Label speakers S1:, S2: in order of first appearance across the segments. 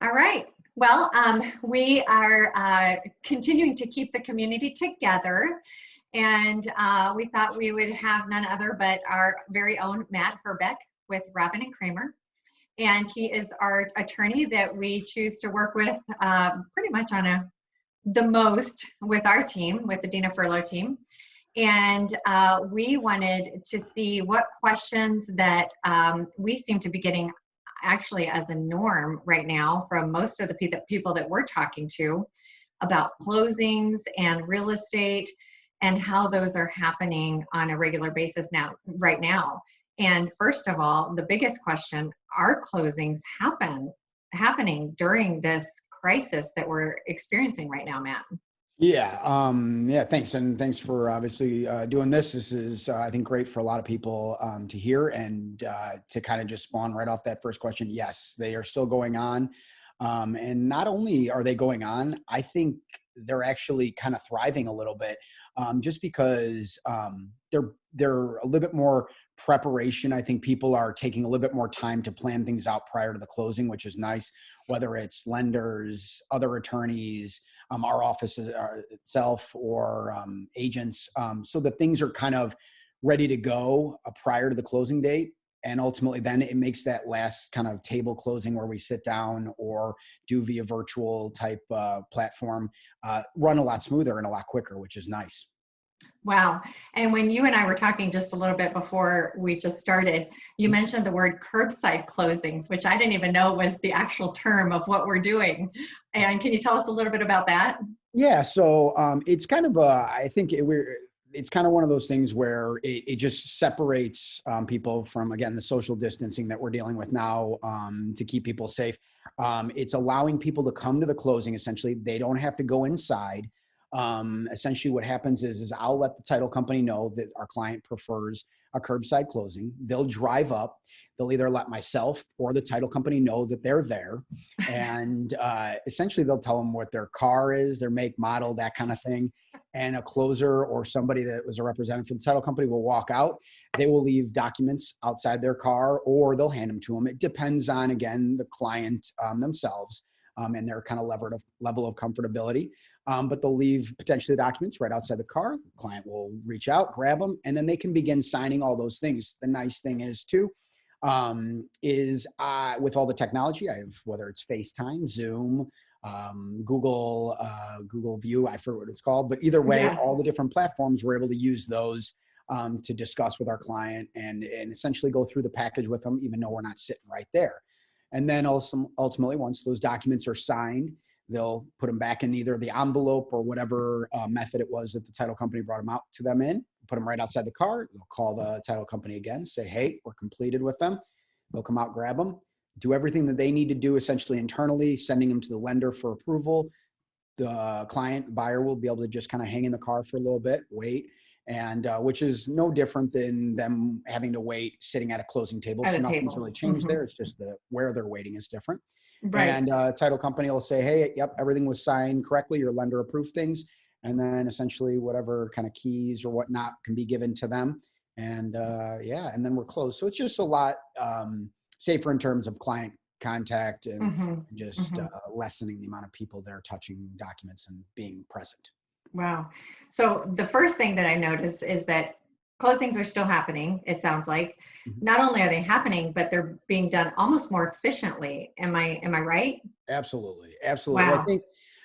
S1: All right. Well, we are continuing to keep the community together, and we thought we would have none other but our very own Matt Herbeck with Robin and Kramer. And he is our attorney that we choose to work with pretty much on the most with our team, with the Dina Furlow team. And we wanted to see what questions that we seem to be getting actually as a norm right now from most of the people that we're talking to about closings and real estate and how those are happening on a regular basis right now. And first of all, the biggest question, are closings happening during this crisis that we're experiencing right now, Matt?
S2: Yeah, thanks. And thanks for obviously doing this. This is, I think, great for a lot of people to hear and to kind of just spawn right off that first question. Yes, they are still going on. And not only are they going on, I think they're actually kind of thriving a little bit just because they're a little bit more preparation. I think people are taking a little bit more time to plan things out prior to the closing, which is nice, whether it's lenders, other attorneys, our office itself, or agents, so that things are kind of ready to go prior to the closing date. And ultimately, then it makes that last kind of table closing where we sit down or do via virtual type platform run a lot smoother and a lot quicker, which is nice.
S1: Wow. And when you and I were talking just a little bit before we just started, you mentioned the word curbside closings, which I didn't even know was the actual term of what we're doing. And can you tell us a little bit about that?
S2: Yeah, so it's kind of I think it's kind of one of those things where it just separates people from, again, the social distancing that we're dealing with now to keep people safe. It's allowing people to come to the closing. Essentially, they don't have to go inside. Essentially what happens is I'll let the title company know that our client prefers a curbside closing. They'll drive up. They'll either let myself or the title company know that they're there. And essentially they'll tell them what their car is, their make, model, that kind of thing. And a closer or somebody that was a representative for the title company will walk out. They will leave documents outside their car or they'll hand them to them. It depends on, again, the client themselves and their kind of level of comfortability. But they'll leave potentially the documents right outside the car. The client will reach out, grab them, and then they can begin signing all those things. The nice thing is too, with all the technology, I have, whether it's FaceTime, Zoom, Google View, I forget what it's called, but either way,
S1: Yeah.
S2: all the different platforms, we're able to use those to discuss with our client and essentially go through the package with them, even though we're not sitting right there. And then also, ultimately, once those documents are signed, they'll put them back in either the envelope or whatever method it was that the title company brought them out to them in, put them right outside the car. They'll call the title company again, say, hey, we're completed with them. They'll come out, grab them, do everything that they need to do essentially internally, sending them to the lender for approval. The client buyer will be able to just kind of hang in the car for a little bit, wait, and which is no different than them having to wait sitting at a closing table. So nothing's really changed there. It's just where they're waiting is different.
S1: Right.
S2: And title company will say, hey, yep, everything was signed correctly. Your lender approved things. And then essentially whatever kind of keys or whatnot can be given to them. And and then we're closed. So it's just a lot safer in terms of client contact and just lessening the amount of people that are touching documents and being present.
S1: Wow. So the first thing that I noticed is that closings are still happening, it sounds like. Not only are they happening, but they're being done almost more efficiently. Am I right?
S2: Absolutely.
S1: Wow.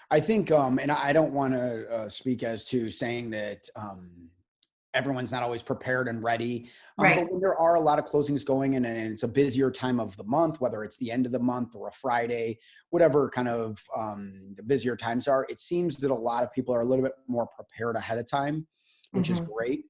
S2: I think, and I don't want to speak as to saying that everyone's not always prepared and ready.
S1: Right.
S2: But when there are a lot of closings going in and it's a busier time of the month, whether it's the end of the month or a Friday, whatever kind of the busier times are, it seems that a lot of people are a little bit more prepared ahead of time, which is great.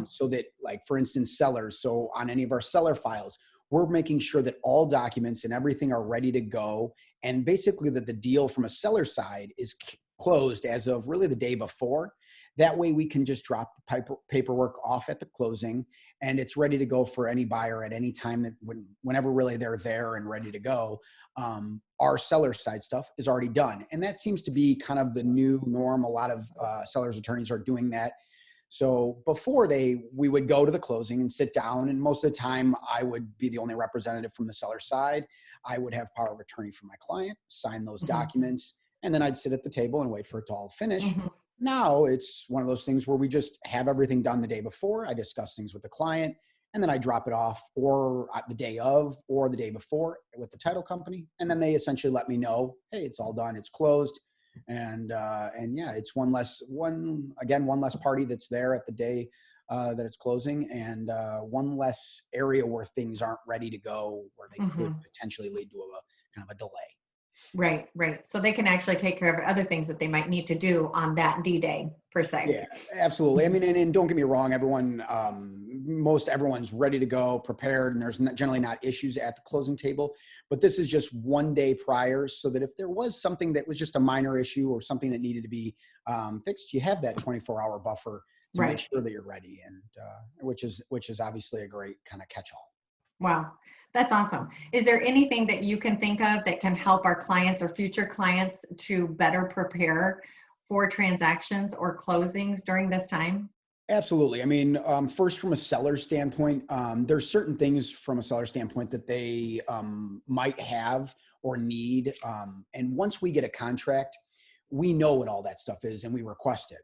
S2: So that, like, for instance, sellers, so on any of our seller files, we're making sure that all documents and everything are ready to go. And basically that the deal from a seller side is closed as of really the day before. That way we can just drop the paperwork off at the closing and it's ready to go for any buyer at any time that whenever really they're there and ready to go. Our seller side stuff is already done. And that seems to be kind of the new norm. A lot of sellers attorneys are doing that. So before we would go to the closing and sit down, and most of the time I would be the only representative from the seller side. I would have power of attorney for my client, sign those
S1: Mhm.
S2: documents, and then I'd sit at the table and wait for it to all finish.
S1: Mhm.
S2: Now it's one of those things where we just have everything done the day before. I discuss things with the client, and then I drop it off or the day of or the day before with the title company. And then they essentially let me know, hey, it's all done, it's closed. And yeah, it's one less party that's there at the day that it's closing, and one less area where things aren't ready to go, where they could
S1: Mhm.
S2: potentially lead to a kind of a delay.
S1: Right, right. So they can actually take care of other things that they might need to do on that D-Day per se.
S2: Yeah, absolutely. I mean, and don't get me wrong, most everyone's ready to go, prepared, and there's generally not issues at the closing table. But this is just one day prior, so that if there was something that was just a minor issue or something that needed to be fixed, you have that 24-hour buffer to make
S1: Right.
S2: sure that you're ready, and which is obviously a great kind of catch-all.
S1: Wow. That's awesome. Is there anything that you can think of that can help our clients or future clients to better prepare for transactions or closings during this time?
S2: Absolutely. I mean, first, from a seller standpoint, there's certain things from a seller standpoint that they might have or need. And once we get a contract, we know what all that stuff is and we request it.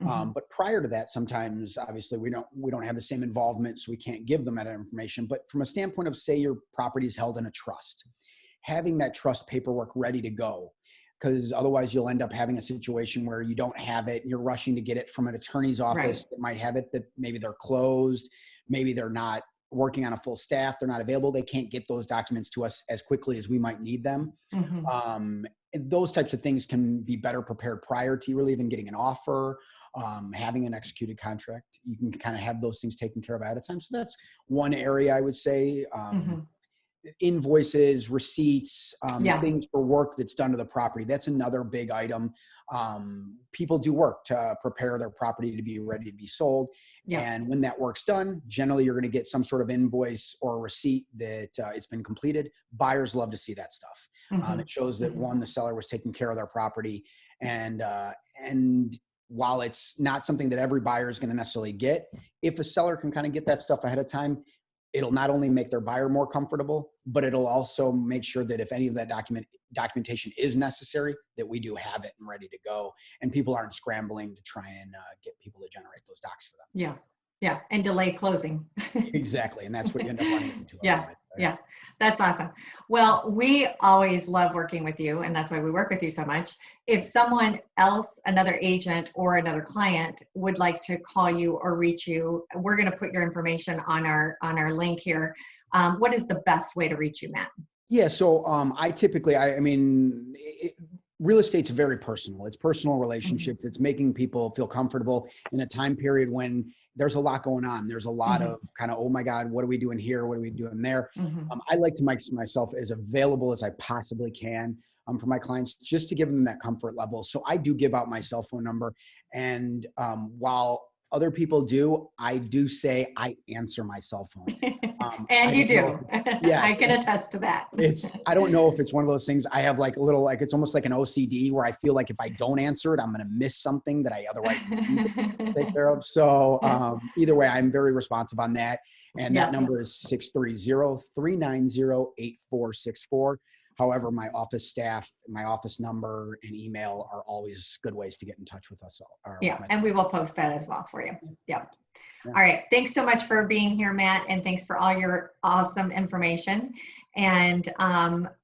S1: Mhm.
S2: But prior to that, sometimes obviously we don't have the same involvement, so we can't give them that information. But from a standpoint of, say, your property is held in a trust, having that trust paperwork ready to go, because otherwise you'll end up having a situation where you don't have it and you're rushing to get it from an attorney's
S1: Right.
S2: office that might have it, that maybe they're closed, maybe they're not working on a full staff, they're not available, they can't get those documents to us as quickly as we might need them.
S1: Mhm.
S2: And those types of things can be better prepared prior to you really even getting an offer, having an executed contract. You can kind of have those things taken care of ahead of time. So that's one area I would say.
S1: Mhm.
S2: Invoices, receipts,
S1: Yeah.
S2: things for work that's done to the property. That's another big item. People do work to prepare their property to be ready to be sold.
S1: Yeah.
S2: And when that work's done, generally you're going to get some sort of invoice or a receipt that it's been completed. Buyers love to see that stuff. It
S1: Mhm.
S2: shows that,
S1: Mhm.
S2: one, the seller was taking care of their property. And while it's not something that every buyer is going to necessarily get, if a seller can kind of get that stuff ahead of time, it'll not only make their buyer more comfortable, but it'll also make sure that if any of that documentation is necessary, that we do have it and ready to go, and people aren't scrambling to try and get people to generate those docs for them.
S1: Yeah. Yeah. And delay closing.
S2: Exactly, and that's what you end up running into
S1: Yeah,
S2: otherwise. Yeah.
S1: yeah, that's awesome. Well, we always love working with you, and that's why we work with you so much. If someone else, another agent or another client, would like to call you or reach you, we're going to put your information on our link here. What is the best way to reach you, Matt?
S2: Yeah. So I mean, real estate's very personal. It's personal
S1: Mhm.
S2: relationships. It's making people feel comfortable in a time period when there's a lot going on. There's a lot
S1: Mhm.
S2: of kind of, oh my God, what are we doing here? What are we doing there?
S1: Mhm.
S2: I like to make myself as available as I possibly can for my clients, just to give them that comfort level. So I do give out my cell phone number. And while other people do, I do say I answer my cell phone. I
S1: And you
S2: don't know
S1: do.
S2: if
S1: I
S2: yes,
S1: can attest to that.
S2: I don't know if it's one of those things. I have like a little, like, it's almost like an OCD where I feel like if I don't answer it, I'm going to miss something that I otherwise need to take care of. So either way, I'm very responsive on that. And that
S1: Yeah.
S2: number is 630-390-8464. However, my office staff, my office number and email are always good ways to get in touch with us or with
S1: Yeah,
S2: my.
S1: and we will post that as well for you. Yep.
S2: Yeah.
S1: All right. Thanks so much for being here, Matt, and thanks for all your awesome information. And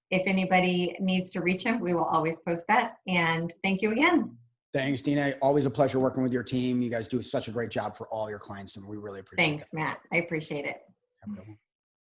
S1: if anybody needs to reach him, we will always post that. And thank you again.
S2: Thanks, Dina. Always a pleasure working with your team. You guys do such a great job for all your clients, and we really appreciate that.
S1: Thanks, Matt. I appreciate it.
S2: Have a good one.